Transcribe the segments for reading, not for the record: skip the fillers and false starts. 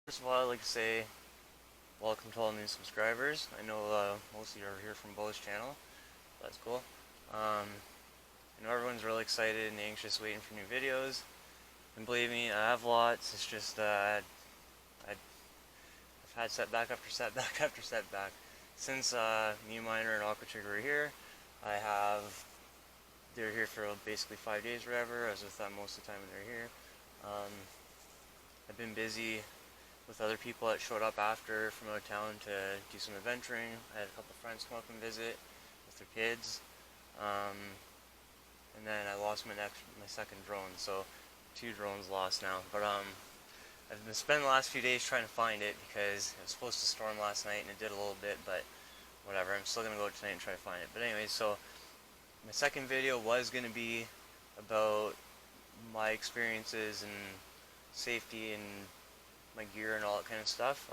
First of all, I'd like to say welcome to all new subscribers. I know most of you are here from Bo's channel. That's cool. I know everyone's really excited and anxious waiting for new videos. And believe me, I have lots. It's just I've had setback after setback after setback. Since me, Miner, and Aqua Trigger were here, they were here for basically 5 days or whatever. I was with them most of the time when they were here. I've been busy with other people that showed up after from out of town to do some adventuring. I had a couple friends come up and visit with their kids. And then I lost my second drone, so 2 drones lost now. But I've been spending the last few days trying to find it because it was supposed to storm last night and it did a little bit, but whatever. I'm still gonna go tonight and try to find it. But anyway, so my second video was gonna be about my experiences and safety and my gear and all that kind of stuff.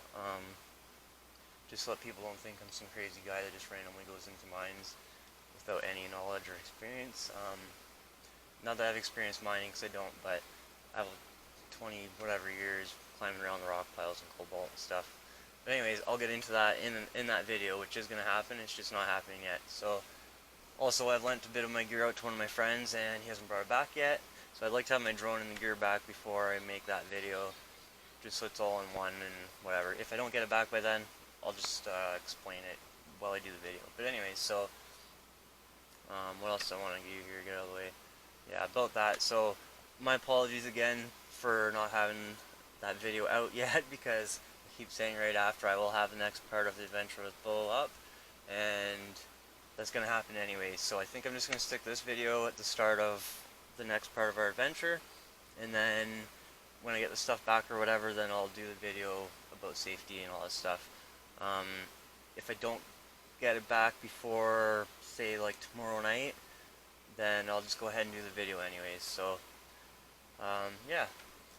Just so that people don't think I'm some crazy guy that just randomly goes into mines without any knowledge or experience. Not that I've experienced mining, because I don't, but I have 20 whatever years climbing around the rock piles and cobalt and stuff. But anyways, I'll get into that in that video, which is going to happen. It's just not happening yet. So also, I've lent a bit of my gear out to one of my friends and he hasn't brought it back yet, so I'd like to have my drone and the gear back before I make that video, just so it's all in one and whatever. If I don't get it back by then, I'll just explain it while I do the video. But anyways, so what else do I want to get out of the way? Yeah, about that. So my apologies again for not having that video out yet, because I keep saying right after I will have the next part of the adventure with Bo up, and that's going to happen anyways. So I think I'm just going to stick this video at the start of the next part of our adventure, and then when I get the stuff back or whatever, then I'll do the video about safety and all that stuff. If I don't get it back before, say, like tomorrow night, then I'll just go ahead and do the video anyways. So yeah,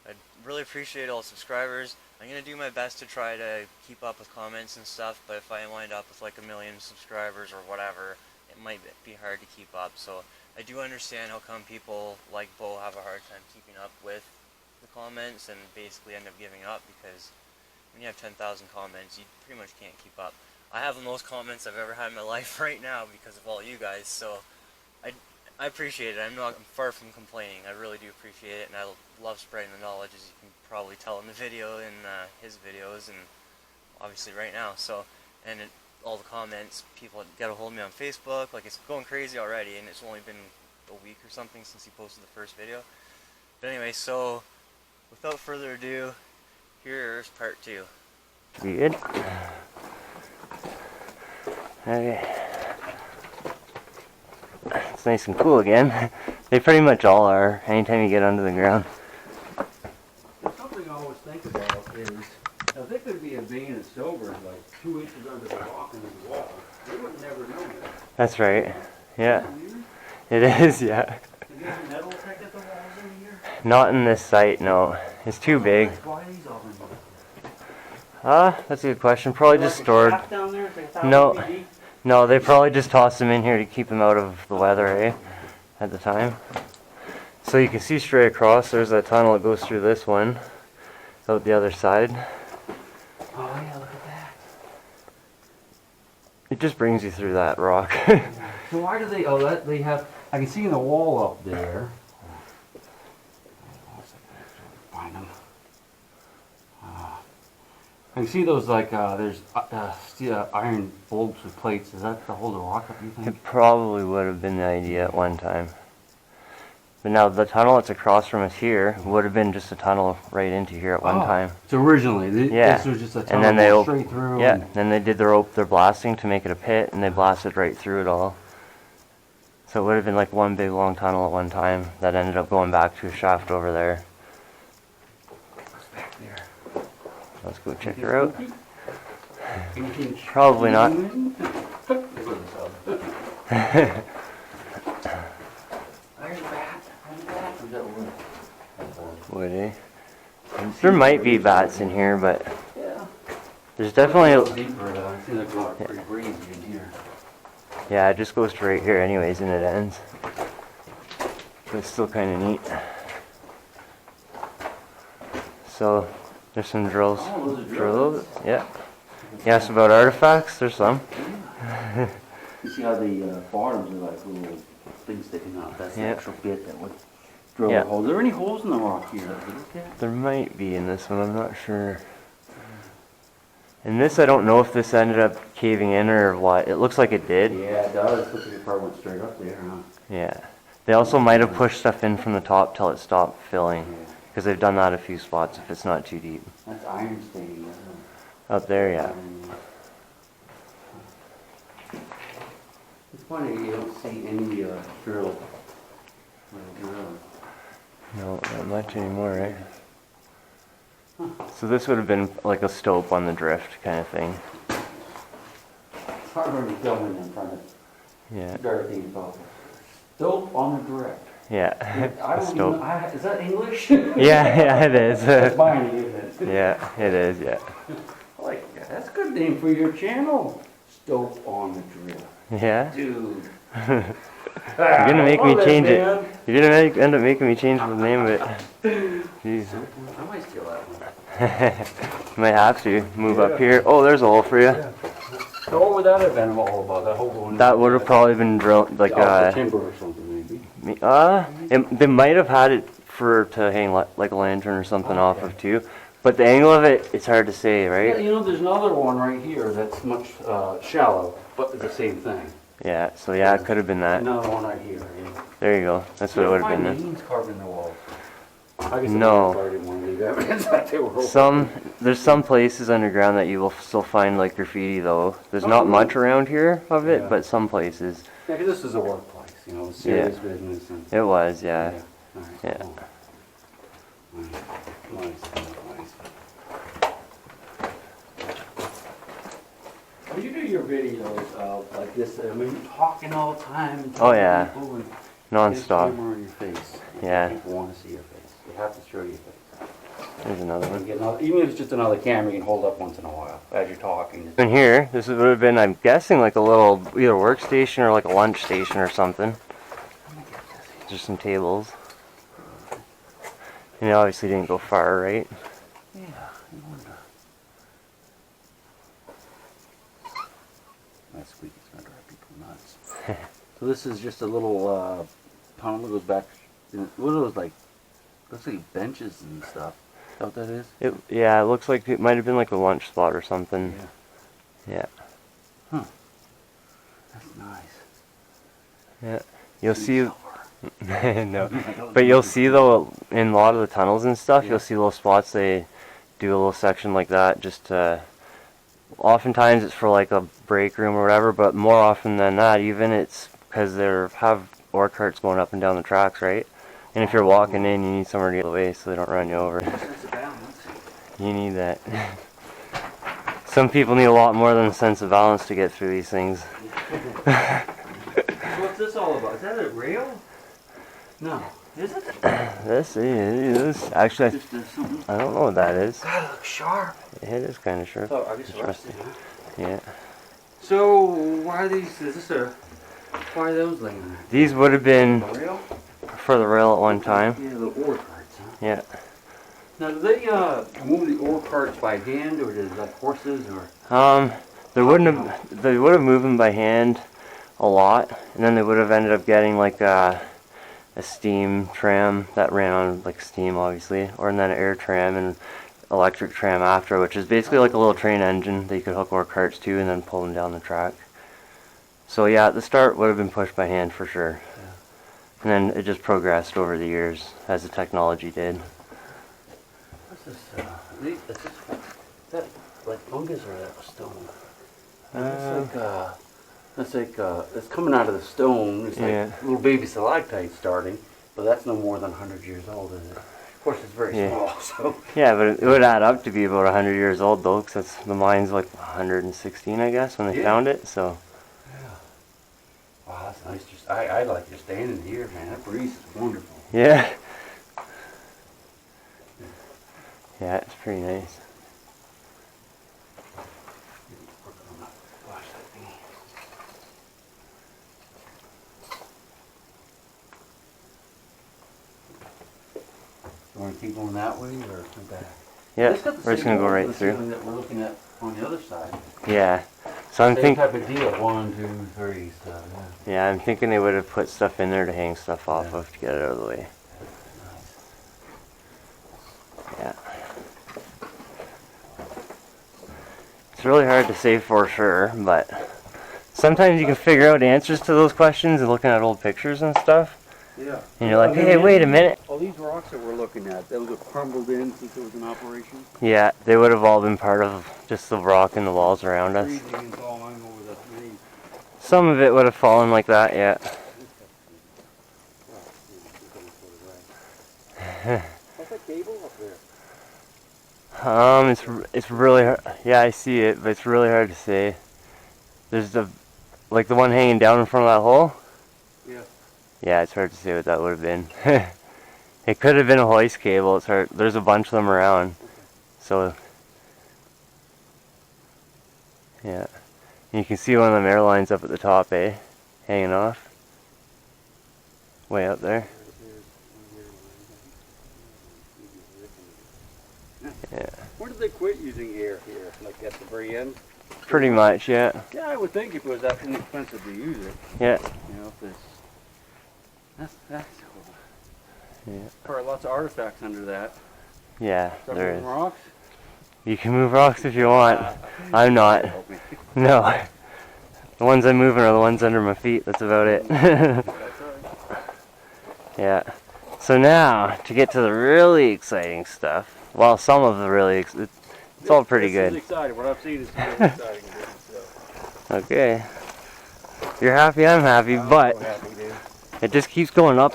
I'd really appreciate all the subscribers. I'm going to do my best to try to keep up with comments and stuff, but if I wind up with like 1 million subscribers or whatever, it might be hard to keep up. So I do understand how come people like Bo have a hard time keeping up with the comments and basically end up giving up, because when you have 10,000 comments, you pretty much can't keep up. I have the most comments I've ever had in my life right now because of all you guys, so I appreciate it. I'm far from complaining. I really do appreciate it, and I love spreading the knowledge, as you can probably tell in the video, in his videos, and obviously right now. So, and all the comments, people get a hold of me on Facebook, like it's going crazy already, and it's only been a week or something since he posted the first video. But anyway, so without further ado, here's part 2. Good. Okay. It's nice and cool again. They pretty much all are, anytime you get under the ground. Something I always think about is, now there could be a vein of silver like 2 inches under the rock and the wall. They would never know that. That's right. Yeah. It is, yeah. Is there metal tech at the walls in here? Not in this site, no. It's too big. Why are these all in here? That's a good question. Probably just stored. Like a shaft down there, it's like 1,000 No. feet deep? No, they probably just tossed them in here to keep them out of the weather, eh? At the time. So you can see straight across, there's that tunnel that goes through this one, out the other side. Oh yeah, look at that. It just brings you through that rock. So why do they, oh that, they have, I can see in the wall up there. Find them. I can see those like, there's steel, iron bulbs with plates. Is that to hold the rock up, you think? It probably would have been the idea at one time. But now the tunnel that's across from us here would have been just a tunnel right into here at one time. So originally, Yeah. this was just a tunnel And then they straight through. Yeah, then they did their blasting to make it a pit, and they blasted right through it all. So it would have been like one big long tunnel at one time that ended up going back to a shaft over there. What's back there? Let's go check her out. Anything Probably not. There's a bat. Is that wood? Would eh? There might be bats in here, but Yeah. there's definitely Deeper, I see like a pretty breezy in here. yeah, it just goes to right here anyways, and it ends. But it's still kind of neat. So There's some drills. Oh, those are Drills. drills? Yeah. You asked about artifacts? There's some. You see how the bottoms are like little things sticking out? That's the Yeah. actual bit that would drill Yeah. a hole. Are there any holes in the rock here that we look at? There might be in this one, I'm not sure. In this, I don't know if this ended up caving in or what. It looks like it did. Yeah, it does. Looks like it probably went straight up there, huh? Yeah. They also might have pushed stuff in from the top till it stopped filling. Yeah. Because they've done that a few spots if it's not too deep. That's iron staining, isn't it? Up there, yeah. It's funny, you don't see any drill. No, not much anymore, right? So this would have been like a stope on the drift kind of thing. It's hard when you're filming in front of Yeah. Dorothy and Bob. Stope on the drift. Yeah. I A don't stope. even, is that English? Yeah, it is. That's mine, isn't it? Yeah, it is, yeah. Like, that's a good name for your channel. Stope on the drift. Yeah? Dude. You're gonna make me change it. You're gonna end up making me change the name of it. Jeez. I might steal that one. Might have to move up here. Oh, there's a hole for you. So what would that have been all about? That whole going That would have probably been drilled like off the timber or something, maybe. they might have had it to hang like a lantern or something off of too. But the angle of it, it's hard to say, Yeah, right? you know, there's another one right here that's much shallow, but it's the same thing. Yeah. So yeah, it could have been that. Another one right here. Yeah. There you go. That's what it would have been. Find Then. names carved in the walls. I guess No. I didn't want to leave evidence that they were There's some places underground that you will still find like graffiti though. There's not much around here of it, Yeah. but some places. Yeah, 'cause this is a workplace, you know, serious business. And, It was, yeah. All right, Yeah. cool. Nice, nice. When you do your videos like this, I mean, you're talking all the time. And Oh, yeah. people and Non-stop. camera on your face. Yeah. People want to see your face. You have to show your face. There's another one. Even if it's just another camera, you can hold up once in a while as you're talking. In here, this would have been, I'm guessing, like a little either workstation or like a lunch station or something. Just some tables. And it obviously didn't go far, right? Yeah, I wonder. That squeak is going to drive people nuts. So this is just a little tunnel that goes back. What are those like? Looks like benches and stuff. Is that what that is? Yeah, it looks like it might have been like a lunch spot or something. Yeah. Huh. That's nice. Yeah. You'll see. Silver. No. But you'll see though, in a lot of the tunnels and stuff, Yeah. you'll see little spots they do a little section like that just to. Oftentimes it's for like a break room or whatever, but more often than not, even it's because they have ore carts going up and down the tracks, right? And if you're walking in, you need somewhere to get away so they don't run you over. Sense of balance. You need that. Some people need a lot more than a sense of balance to get through these things. What's this all about? Is that a rail? No. Is it? This is actually, Just something. I don't know what that is. God, it looks sharp. It is kind of sharp. Oh, I guess Interesting. rusted, huh? Yeah. So, why are these, why are those laying there? These would have been A rail? for the rail at one time. Yeah, the ore carts, huh? Yeah. Now, do they move the ore carts by hand, or is it like horses, or? They would have moved them by hand a lot, and then they would have ended up getting like a steam tram that ran on like steam, obviously, or and then an air tram and electric tram after, which is basically like a little train engine that you could hook ore carts to and then pull them down the track. So yeah, at the start would have been pushed by hand for sure, and then it just progressed over the years as the technology did. What's this, is that like fungus or that stone? It's coming out of the stone. It's Yeah. like little baby stalactite starting, but that's no more than 100 years old, is it? Of course, it's very Yeah. small, so. Yeah, but it would add up to be about 100 years old though, because the mine's like 116, I guess, when they Yeah. found it. So Wow, that's nice. I like just standing here, man. That breeze is wonderful. yeah, yeah, it's pretty nice. Watch that thing. You want to keep going that way or come back? Yeah, It's got the we're just same gonna go holes in right the through. ceiling that we're looking at on the other side. Yeah. So I'm Same thinking. type of deal. 1, 2, 3. So yeah. Yeah, I'm thinking they would have put stuff in there to hang stuff off Yeah. of to get it out of the way. Yeah. It's really hard to say for sure, but sometimes you can figure out answers to those questions and looking at old pictures and stuff. Yeah. And you're like, hey, wait a minute. All these rocks that we're looking at, those have crumbled in since it was in operation. Yeah, they would have all been part of just the rock and the walls around us. Freezing and thawing over the trees. Some of it would have fallen like that, yeah. What's that cable up there? It's really hard. Yeah, I see it, but it's really hard to say. There's the one hanging down in front of that hole. Yeah. Yeah, it's hard to say what that would have been. It could have been a hoist cable. It's hard. There's a bunch of them around, so yeah. And you can see one of them air lines up at the top, hanging off, way up there. Yeah. When did they quit using air here? Like at the very end? Pretty much, yeah. Yeah, I would think if it was that inexpensive to use it. Yeah. You know, if it's that's cool. Yeah. There are lots of artifacts under that. Yeah, Start there moving is. rocks. You can move rocks if you want. I'm not. Help me. No. The ones I'm moving are the ones under my feet. That's about it. That's all right. Yeah. So now, to get to the really exciting stuff. Well, some of the really, it's all pretty This good. is exciting. What I've seen is really exciting. So. Okay. You're happy, I'm happy, but so happy, dude. it just keeps going up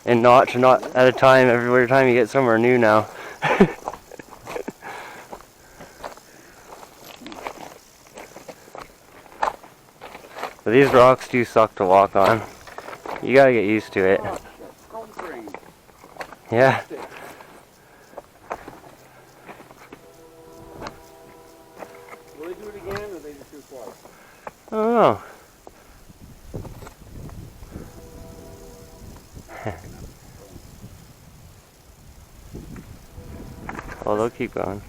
and notch at a time every time you get somewhere new now. But these rocks do suck to walk on. You gotta get used to it. Oh, that's frame. Yeah. Will they do it again, or they just do it twice? I don't know. Well, they'll keep going.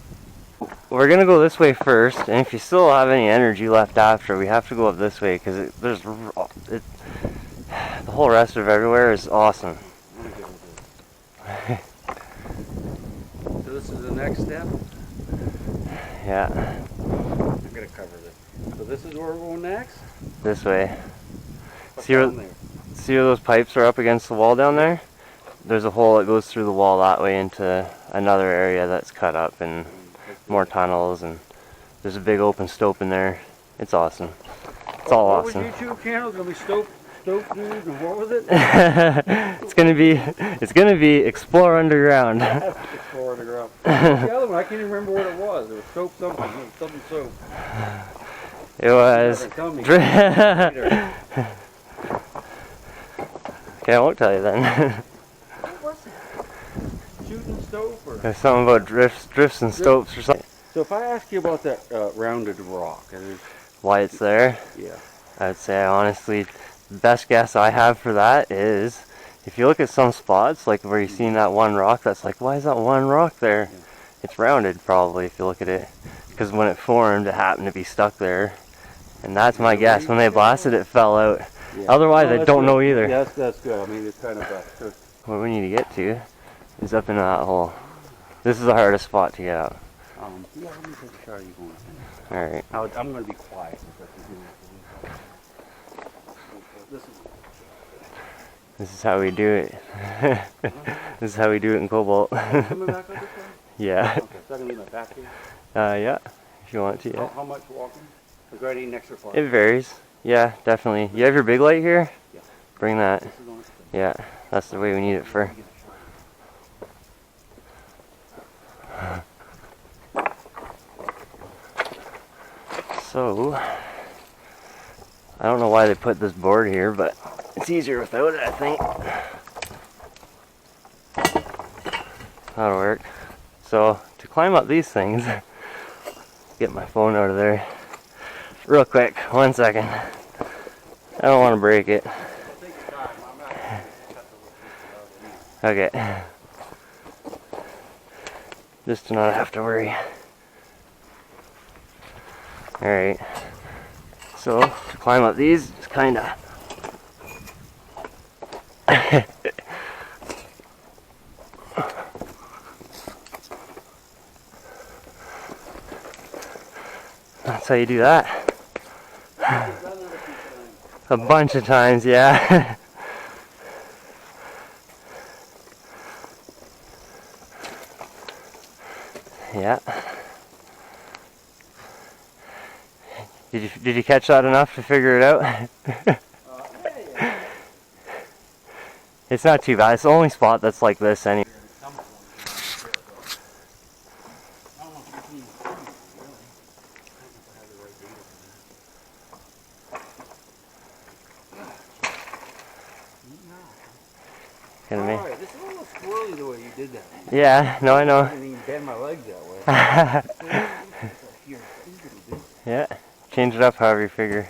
We're gonna go this way first, and if you still have any energy left after, we have to go up this way because the whole rest of everywhere is awesome. So this is the next step? Yeah, I'm gonna cover this. So this is where we're going next? this way. What's See where, down there? see where those pipes are up against the wall down there? There's a hole that goes through the wall that way into another area that's cut up and more tunnels, and there's a big open stope in there. It's awesome. It's all what awesome. was YouTube channel? Gonna be stope dude, and what was it? It's gonna be Explore Underground. Explore Underground. The other one, I can't even remember what it was. It was soap something. It was something soap. It was. Tell me. Okay, I won't tell you then. What was it? Shooting stope or? There's something about drifts and stopes or something. So if I ask you about that rounded rock, and Why it's there? yeah. I'd say honestly, the best guess I have for that is if you look at some spots, like where you've seen that one rock, that's like, why is that one rock there? Yeah. It's rounded probably if you look at it. Because when it formed, it happened to be stuck there. And that's my guess. When they blasted, it fell out. Yeah. Otherwise, Oh, I that's don't good. know either. Yeah, that's good. I mean, it's kind of a... What we need to get to is up into that hole. This is the hardest spot to get out. yeah, let me take a shot of you going. Alright. I'm going to be quiet. This is how we do it. This is how we do it in Cobalt. Coming back up this way? Yeah. Okay, so I can leave my back here. Yeah. If you want to, yeah. How much walking? Is there any extra far? It varies. Yeah, definitely. You have your big light here? Yeah. Bring that. This is on its way. Yeah, that's the way we need it for. So, I don't know why they put this board here, but it's easier without it, I think. That'll work. So, to climb up these things, get my phone out of there. Real quick, 1 second. I don't want to break it. Okay. just to not have to worry. Alright, so to climb up these, it's kind of that's how you do that. A bunch of times, yeah. Yeah. Did you catch that enough to figure it out? Yeah. It's not too bad. It's the only spot that's like this anyway. Alright, this is a little squirrely the way you did that. Yeah, no, I know. I didn't even bend my legs that way. Yeah, change it up however you figure.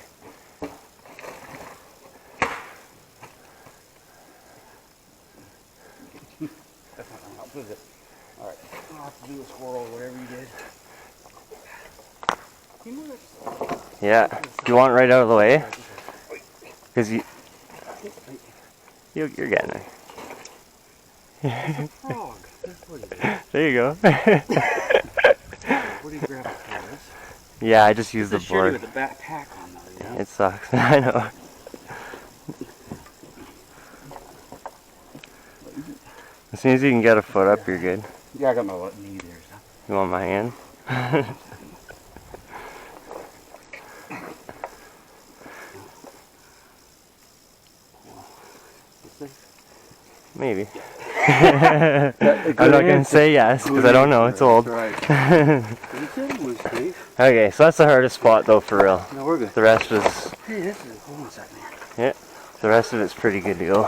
Alright, I'll have to do a squirrel or whatever you did. Yeah, do you want it right out of the way? Because you're getting it. It's a frog. That's what it is. There you go. What do you grab it for this? Yeah, I just use the It's a shirty board. with a backpack on though, you know? It sucks. I know. As soon as you can get a foot up, you're good. Yeah, I got my knee there. So. You want my hand? Maybe. I'm not going to say yes, because I don't know. It's old. Okay, so that's the hardest spot, though, for real. No, we're good. The rest is... Hey, this is... Hold on a second here. Yeah, the rest of it's pretty good to go.